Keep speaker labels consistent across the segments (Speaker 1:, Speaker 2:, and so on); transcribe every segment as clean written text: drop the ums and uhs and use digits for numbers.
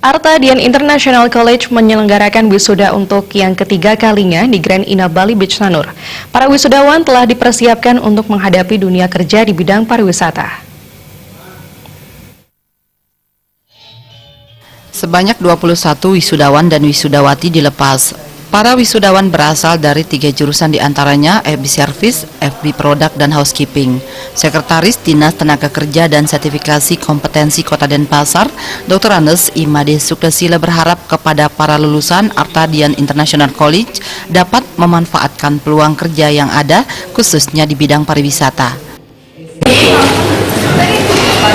Speaker 1: Arta-Dian International College menyelenggarakan wisuda untuk yang ketiga kalinya di Grand Ina Bali Beach Sanur. Para wisudawan telah dipersiapkan untuk menghadapi dunia kerja di bidang pariwisata.
Speaker 2: Sebanyak 21 wisudawan dan wisudawati dilepas. Para wisudawan berasal dari 3 jurusan diantaranya FB Service, FB Product, dan Housekeeping. Sekretaris Dinas Tenaga Kerja dan Sertifikasi Kompetensi Kota Denpasar, Dr. Anes Imade Suksesila berharap kepada para lulusan Arta-Dian International College dapat memanfaatkan peluang kerja yang ada, khususnya di bidang pariwisata.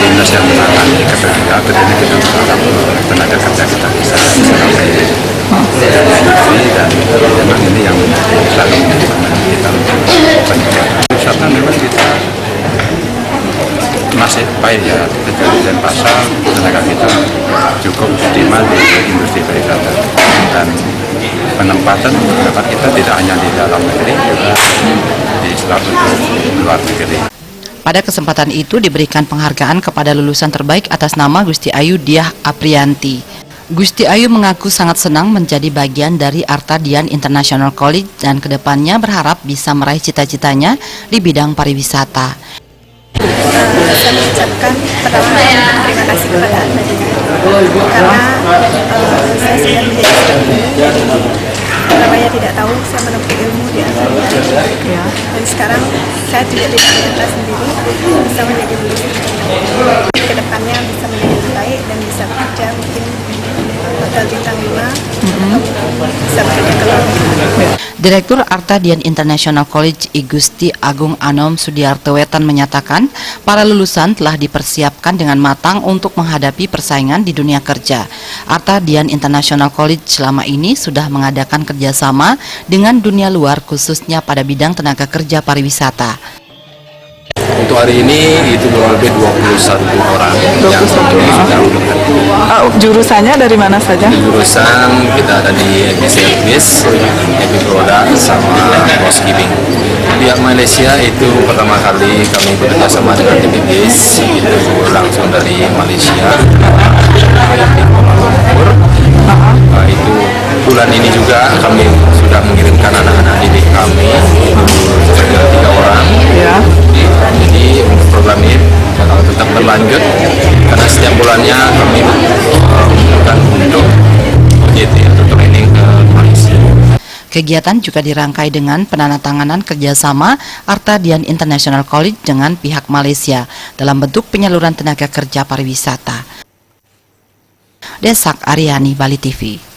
Speaker 3: Dinas yang menangani kita berharap tenaga kerja kita bisa sampai industri, dan memang ini yang selalu kita wisata. Memang kita masih baik ya, di Denpasar tenaga kita cukup optimal di industri pariwisata, dan penempatan dapat kita tidak hanya di dalam negeri, juga di seluruh luar negeri.
Speaker 2: Pada kesempatan itu diberikan penghargaan kepada lulusan terbaik atas nama Gusti Ayu Diah Aprianti. Gusti Ayu mengaku sangat senang menjadi bagian dari Arta-Dian International College dan kedepannya berharap bisa meraih cita-citanya di bidang pariwisata.
Speaker 4: Saya mengucapkan pertama terima kasih kepada Arta-Dian karena saya sudah menjadi student. Namanya tidak tahu saya menempuh ilmu di Arta-Dian dan sekarang saya juga tidak menyangka sendiri bisa menjadi lulusan. Kedepannya bisa menjadi lebih baik dan bisa bekerja mungkin hotel bintang 5 bisa bekerja ke luar negeri.
Speaker 2: Direktur Arta-Dian International College I Gusti Agung Anom Sudiartewetan menyatakan para lulusan telah dipersiapkan dengan matang untuk menghadapi persaingan di dunia kerja. Arta-Dian International College selama ini sudah mengadakan kerjasama dengan dunia luar khususnya pada bidang tenaga kerja pariwisata.
Speaker 3: Untuk hari ini itu kurang lebih 21 orang yang sudah
Speaker 5: jurusannya dari mana saja?
Speaker 3: jurusan kita ada di FB Service, FB Product, sama Housekeeping. Pihak Malaysia itu pertama kali kami bekerja sama dengan TBS, itu langsung dari Malaysia di Kuala Lumpur. Itu bulan ini juga kami sudah mengirimkan anak-anak didik kami, itu 3 orang. Jadi untuk program ini tetap berlanjut karena setiap bulannya kami melakukan untuk OJT atau training ke Malaysia.
Speaker 2: Kegiatan juga dirangkai dengan penandatanganan kerjasama Arta-Dian International College dengan pihak Malaysia dalam bentuk penyaluran tenaga kerja pariwisata. Desak Aryani, Bali TV.